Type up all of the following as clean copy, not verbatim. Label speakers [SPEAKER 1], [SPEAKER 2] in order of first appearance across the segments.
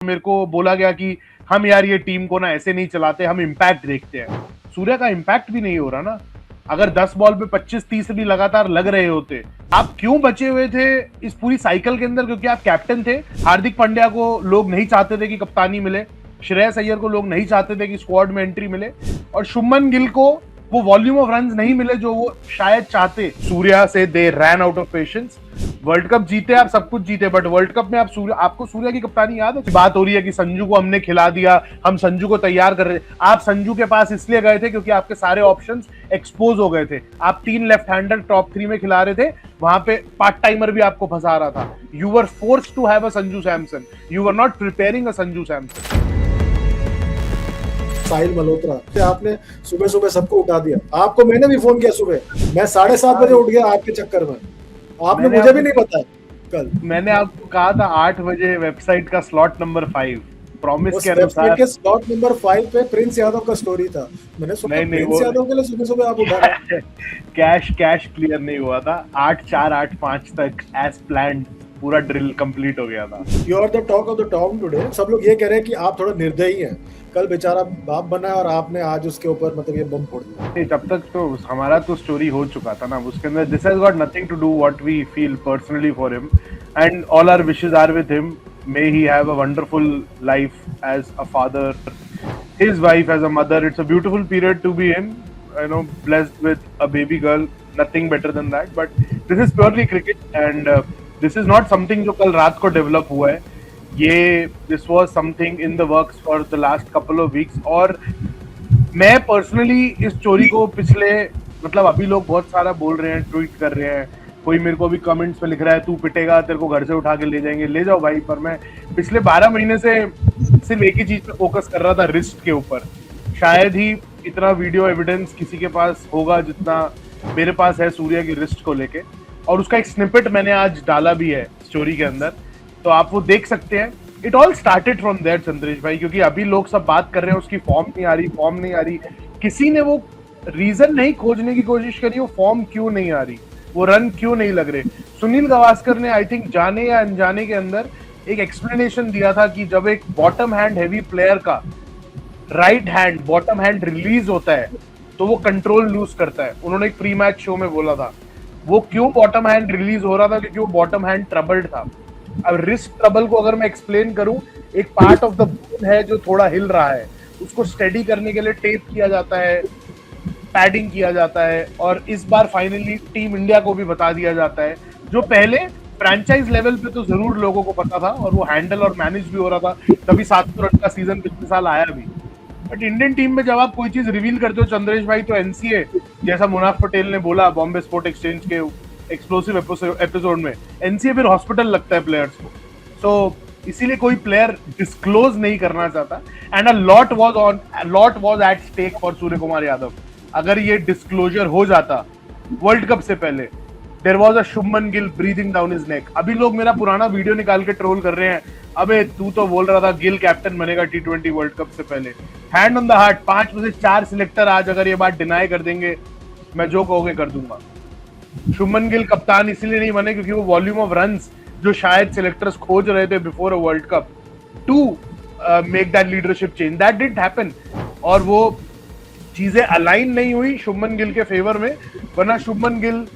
[SPEAKER 1] मेरे को बोला गया कि हम यार ये टीम को ना ऐसे नहीं चलाते, हम इम्पैक्ट देखते हैं। सूर्या का इम्पैक्ट भी नहीं हो रहा ना। अगर 10 बॉल पे 25-30 भी लगातार लग रहे होते, आप क्यों बचे हुए थे इस पूरी साइकिल के अंदर? क्योंकि आप कैप्टन थे। हार्दिक पांड्या को लोग नहीं चाहते थे कि कप्तानी मिले, श्रेयस अय्यर को लोग नहीं चाहते थे कि स्क्वाड में एंट्री मिले, और शुभमन गिल को वो वॉल्यूम ऑफ रन्स नहीं मिले जो वो शायद चाहते। सूर्या से they ran out of patience. World cup जीते, आप सब कुछ जीते, बट वर्ल्ड कप में आपको सूर्या की कप्तानी याद है? बात हो रही है कि संजू को हमने खिला दिया, हम संजू को तैयार कर रहे थे। आप संजू के पास इसलिए गए थे क्योंकि आपके सारे ऑप्शंस एक्सपोज हो गए थे। आप 3 लेफ्ट हैंडर टॉप 3 में खिला रहे थे, वहां पे पार्ट टाइमर भी आपको फंसा रहा था। You were forced to have a Sanju Samson, you were not preparing a Sanju Samson.
[SPEAKER 2] Sahil Malhotra से आपने सुबह सुबह सबको उठा दिया। आपको मैंने भी फोन किया सुबह, मैं 7:30 बजे उठ गया आपके चक्कर में। आपने मुझे भी नहीं बताया कल।
[SPEAKER 1] मैंने आपको कहा था 8 बजे वेबसाइट का स्लॉट नंबर 5 प्रॉमिस के अनुसार।
[SPEAKER 2] के स्लॉट नंबर 5 पे प्रिंस यादव का स्टोरी था। मैंने सोचा प्रिंस यादव के लिए सुबह सुबह आप उठा रहे।
[SPEAKER 1] कैश क्लियर नहीं हुआ था। 8-4 8-5 तक एज प्लान्ड पूरा ड्रिल कंप्लीट हो गया था।
[SPEAKER 2] You are the talk of the town today. सब लोग ये कह रहे हैं कि आप थोड़ा निर्दयी हैं। कल बेचारा बाप बना और आपने आज उसके ऊपर मतलब ये बम फोड़ दिया।
[SPEAKER 1] तब तक तो हमारा तो स्टोरी हो चुका था ना उसके अंदर। This has got nothing to do what we feel personally for him, and all our wishes are with him. May he have a wonderful life as a father, his wife as a mother. It's a beautiful period to be in, blessed with a baby girl. Nothing better than that. But this is purely cricket, and this is not something जो कल रात को develop हुआ है। This was something in the works for the last couple of weeks. और मैं personally इस story को पिछले अभी लोग बहुत सारा बोल रहे हैं, ट्वीट कर रहे हैं, कोई मेरे को भी कमेंट्स में लिख रहा है तू पिटेगा, तेरे को घर से उठा के ले जाएंगे। ले जाओ भाई, पर मैं पिछले 12 महीने से सिर्फ एक ही चीज पे फोकस कर रहा था, रिस्ट के ऊपर। शायद ही इतना वीडियो एविडेंस किसी के पास होगा जितना मेरे पास है सूर्या की रिस्ट को लेके, और उसका एक स्निपेट मैंने आज डाला भी है स्टोरी के अंदर, तो आप वो देख सकते हैं। It all started from there Chandresh भाई, क्योंकि अभी लोग सब बात कर रहे हैं उसकी फॉर्म नहीं आ रही। किसी ने वो रीजन नहीं खोजने की कोशिश करी, वो फॉर्म क्यों नहीं आ रही, वो रन क्यों नहीं लग रहे। सुनील गावस्कर ने आई थिंक जाने या अनजाने के अंदर एक एक्सप्लेनेशन दिया था कि जब एक बॉटम हैंड हैवी प्लेयर का right hand bottom hand release होता है तो वो कंट्रोल लूज करता है। उन्होंने एक प्री मैच शो में बोला था वो क्यों बॉटम हैंड रिलीज हो रहा था, क्योंकि वो बॉटम हैंड ट्रबल्ड था। अब रिस्ट ट्रबल को अगर मैं एक्सप्लेन करूं, एक पार्ट ऑफ द बोन है जो थोड़ा हिल रहा है, उसको स्टेडी करने के लिए टेप किया जाता है, पैडिंग किया जाता है, और इस बार फाइनली टीम इंडिया को भी बता दिया जाता है, जो पहले फ्रेंचाइज लेवल पे तो जरूर लोगों को पता था और वो हैंडल और मैनेज भी हो रहा था, तभी 700 रन का सीजन पिछले साल आया भी। बट इंडियन टीम में जब आप कोई चीज रिवील करते हो चंद्रेश भाई, तो एनसीए, जैसा मुनाफ पटेल ने बोला बॉम्बे स्पोर्ट एक्सचेंज के एक्सप्लोसिव एपिसोड में, एनसीए फिर हॉस्पिटल लगता है प्लेयर्स को। सो इसीलिए कोई प्लेयर डिस्क्लोज नहीं करना चाहता, and a lot was at stake for Surya Kumar Yadav. अगर ये डिस्क्लोजर हो जाता वर्ल्ड कप से पहले, there was a Shubman Gill breathing down his neck. अभी लोग मेरा पुराना वीडियो निकाल के ट्रोल कर रहे हैं, अबे तू तो बोल रहा था गिल कैप्टन बनेगा T20 वर्ल्ड कप से पहले। हैंड ऑन द हार्ट, 5 में से 4 सिलेक्टर आज अगर ये बात डिनाई कर देंगे, मैं जो कहोगे कर दूंगा। शुभमन गिल कप्तान इसलिए नहीं बने क्योंकि वो वॉल्यूम ऑफ रन्स जो शायद सिलेक्टर्स खोज रहे थे before a World Cup to make that leadership change, that didn't happen, और वो चीजें अलाइन नहीं हुई शुभमन गिल के फेवर में। वरना Shubman Gill,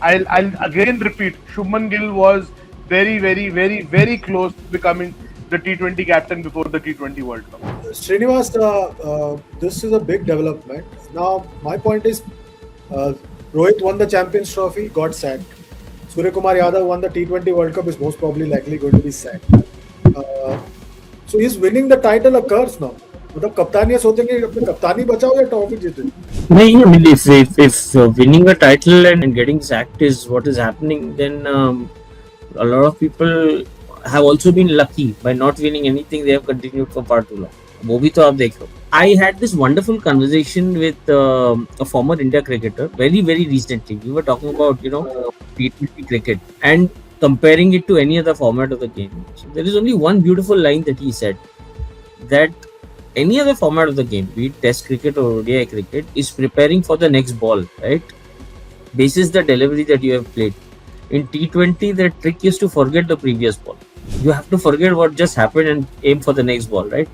[SPEAKER 1] I'll again repeat, Shubman Gill was very close to becoming the T20 captain before the T20 World Cup.
[SPEAKER 2] Srinivas, this is a big development. Now, my point is, Rohit won the Champions Trophy, got sacked. Surya Kumar Yadav won the T20 World Cup, is most probably likely going to be sacked. So he's winning the title a curse now. मतलब कप्तानी सोचेंगे अपने कप्तानी बचाओ या trophy जीते?
[SPEAKER 3] नहीं, I mean, if winning a title and getting sacked is what is happening, then a lot of people have also been lucky by not winning anything. They have continued for far too long. वो भी तो आप देखो. I had this wonderful conversation with a former India cricketer very recently. We were talking about T20 cricket and comparing it to any other format of the game. So there is only one beautiful line that he said, that any other format of the game, be it Test cricket or ODI cricket, is preparing for the next ball, right? Basis the delivery that you have played. In T20, the trick is to forget the previous ball. You have to forget what just happened and aim for the next ball, right?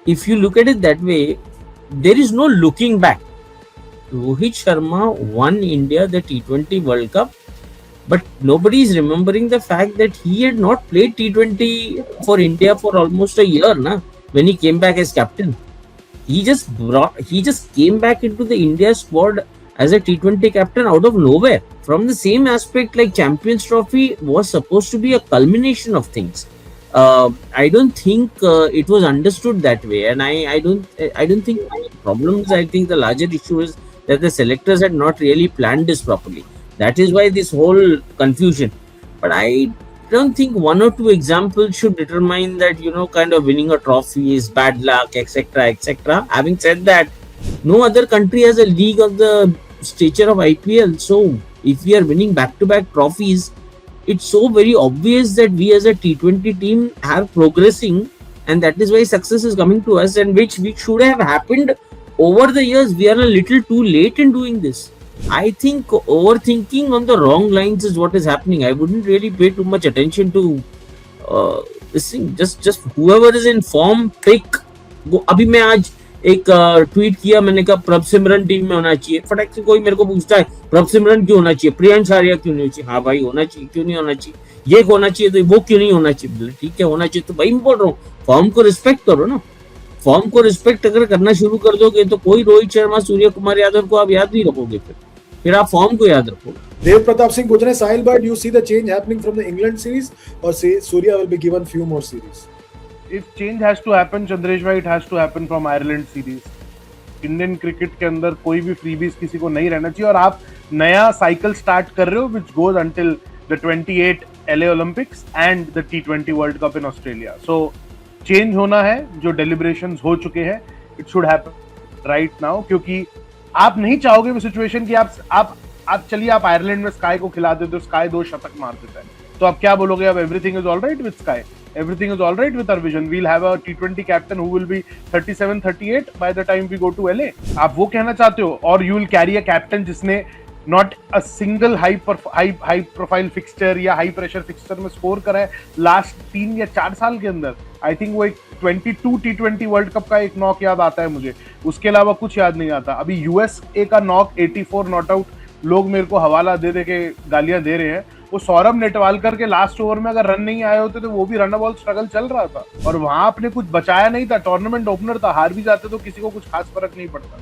[SPEAKER 3] If you look at it that way, there is no looking back. Rohit Sharma won India the T20 World Cup, but nobody is remembering the fact that he had not played T20 for India for almost a year, na, when he came back as captain. He just came back into the India squad as a T20 captain out of nowhere. From the same aspect, like Champions Trophy was supposed to be a culmination of things. I don't think it was understood that way, and I don't think the problem is. I think the larger issue is that the selectors had not really planned this properly. That is why this whole confusion. But I don't think one or two examples should determine that, kind of winning a trophy is bad luck, etc., etc. Having said that, no other country has a league of the stature of IPL. So if we are winning back-to-back trophies, it's so very obvious that we as a T20 team are progressing, and that is why success is coming to us, and which should have happened over the years. We are a little too late in doing this. I think overthinking on the wrong lines is what is happening. I wouldn't really pay too much attention to this thing. Just whoever is in form, pick. अभी मैं आज एक tweet किया, मैंने कहा प्रभ सिमरन team में होना चाहिए. फटाक से कोई मेरे को पूछता है प्रभ सिमरन क्यों होना चाहिए, प्रियांश आर्या क्यों नहीं होना चाहिए. हाँ भाई होना चाहिए, क्यों नहीं होना चाहिए, ये होना चाहिए तो वो क्यों नहीं होना चाहिए. ठीक है होना चाहिए तो भाई मैं बोल रहा हूँ फॉर्म को रिस्पेक्ट करो ना. फॉर्म को रिस्पेक्ट अगर करना शुरू कर दोगे तो कोई रोहित शर्मा, सूर्य कुमार यादव को आप याद नहीं रखोगे, फिर आप फॉर्म को याद रखोगे.
[SPEAKER 2] Dev Pratap Singh पूछ रहे हैं साहिल but you see the change happening from the England series or say Surya will be given few more series?
[SPEAKER 1] If change has to happen, Chandresh bhai, it has to happen from Ireland series. Indian cricket के अंदर कोई भी freebies किसी को नहीं रहना चाहिए, और आप नया साइकिल स्टार्ट कर रहे हो which goes until the 28 LA Olympics and the T20 world cup in Australia. So change होना है, जो डेलिब्रेशंस हो चुके हैं, it should happen right now, क्योंकि आप नहीं चाहोगे वो सिचुएशन कि आप चलिए आप आयरलैंड में स्काई को खिला देते हो, स्काई 2 शतक मार देता है, तो आप क्या बोलोगे, अब everything is all right with sky, everything is all right with our vision, we'll have a T20 captain who will be 37-38 by the time we go to LA. आप वो कहना चाहते हो, और you will carry a captain जिसने not a single high profile fixture या high pressure fixture में score करा है लास्ट 3 या 4 साल के अंदर. आई थिंक वो एक 22 T20 वर्ल्ड कप का एक नॉक याद आता है मुझे, उसके अलावा कुछ याद नहीं आता. अभी USA का नॉक 84 नॉट आउट लोग मेरे को हवाला दे के गालियां दे रहे हैं. वो सौरभ नेटवालकर के लास्ट ओवर में अगर रन नहीं आए होते तो वो भी रन बॉल स्ट्रगल चल रहा था, और वहां आपने कुछ बचाया नहीं था. टूर्नामेंट ओपनर था, हार भी जाते तो किसी को कुछ खास फर्क नहीं पड़ता.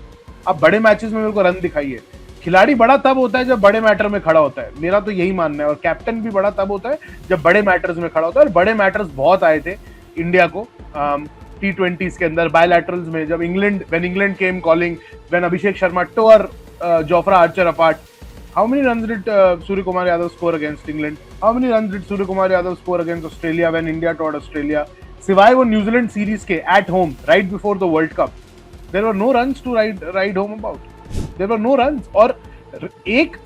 [SPEAKER 1] अब बड़े मैचेस में मेरे को रन दिखाइए. खिलाड़ी बड़ा तब होता है जब बड़े मैटर में खड़ा होता है, मेरा तो यही मानना है, और कैप्टन भी बड़ा तब होता है जब बड़े मैटर्स में खड़ा होता है. और बड़े मैटर्स बहुत आए थे इंडिया को T20s के अंदर, बायलैटरल्स में, जब England came calling, when Abhishek Sharma tore Jofra Archer apart. How many runs did Surya Kumar Yadav score against England? How many runs did Surya Kumar Yadav score against Australia when India toured Australia? सिवाय वो New Zealand series के at home right before the World Cup, there were no runs to ride home about. There were no runs. और एक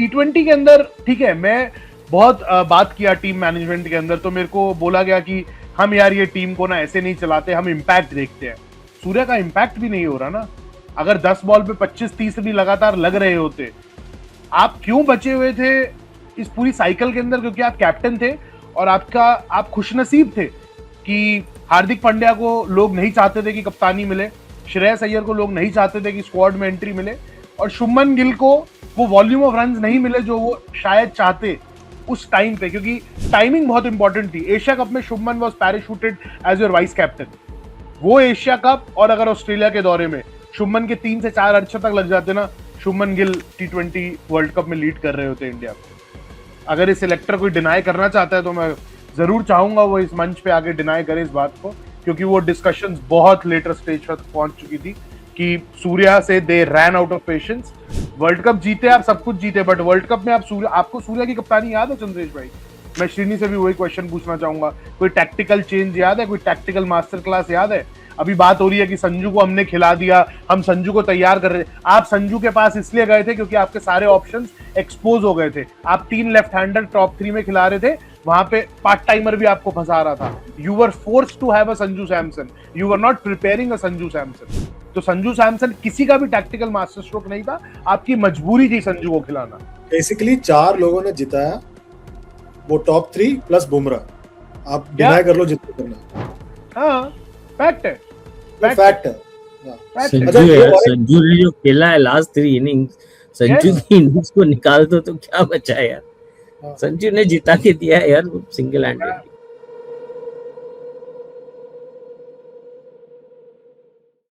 [SPEAKER 1] T20 के अंदर, ठीक है, मैं बहुत बात किया टीम मैनेजमेंट के अंदर, तो मेरे को बोला गया कि हम यार ये टीम को ना ऐसे नहीं चलाते, हम इम्पैक्ट देखते हैं. सूर्य का इम्पैक्ट भी नहीं हो रहा ना. अगर 10 बॉल पे 25-30 भी लगातार लग रहे होते, आप क्यों बचे हुए थे इस पूरी साइकिल के अंदर? क्योंकि आप कैप्टन थे, और आप खुशनसीब थे कि हार्दिक पांड्या को लोग नहीं चाहते थे कि कप्तानी मिले, श्रेयस अय्यर को लोग नहीं चाहते थे कि स्क्वाड में एंट्री मिले, और शुभमन गिल को वो वॉल्यूम ऑफ रन्स नहीं मिले जो वो शायद चाहते उस टाइम पे, क्योंकि टाइमिंग बहुत इंपॉर्टेंट थी. एशिया कप में Shubman was parachuted as your vice captain. वो एशिया कप और अगर ऑस्ट्रेलिया के दौरे में शुभमन के 3 से 4 अर्धशतक लग जाते ना, Shubman Gill T20 world cup में लीड कर रहे होते इंडिया को. अगर इस सिलेक्टर कोई डिनाई करना चाहता है तो मैं जरूर चाहूंगा वो इस मंच पे आके डिनाई करे इस बात को, क्योंकि वो डिस्कशंस बहुत लेटर स्टेज तक पहुंच चुकी थी कि सूर्या से they ran out of patience. World cup जीते, आप सब कुछ जीते, बट वर्ल्ड कप में आपको सूर्या की कप्तानी याद है चंद्रेश भाई? मैं श्रीनी से भी वही क्वेश्चन पूछना चाहूंगा. कोई टैक्टिकल चेंज याद है? कोई टैक्टिकल मास्टर क्लास याद है? अभी बात हो रही है कि संजू को हमने खिला दिया, हम संजू को तैयार कर रहे थे. आप संजू के पास इसलिए गए थे क्योंकि आपके सारे ऑप्शंस एक्सपोज हो गए थे. आप 3 लेफ्ट हैंडर टॉप 3 में खिला रहे थे, वहां पे पार्ट टाइमर भी आपको फंसा रहा था. You were forced to have a Sanju Samson, you were not preparing a Sanju Samson. तो संजू सैमसन किसी का भी टैक्टिकल मास्टर स्ट्रोक नहीं था, आपकी मजबूरी थी संजू को खिलाना.
[SPEAKER 2] बेसिकली 4 लोगों ने जिताया, वो टॉप 3 प्लस बुमराह. आप डिनाई कर लो जितना करना,
[SPEAKER 1] हाँ फैक्ट है,
[SPEAKER 2] फैक्ट है। हाँ।
[SPEAKER 3] संजू
[SPEAKER 2] अच्छा, ये
[SPEAKER 3] यार,
[SPEAKER 2] और एक-
[SPEAKER 3] संजू ने जो खेला है लास्ट 3 इनिंग्स, संजू
[SPEAKER 1] Yes.
[SPEAKER 3] की इनिंग्स को निकाल दो तो क्या बचा है यार।
[SPEAKER 2] हाँ।
[SPEAKER 3] संजू ने जिता के दिया है यार सिंगल हैंडेड।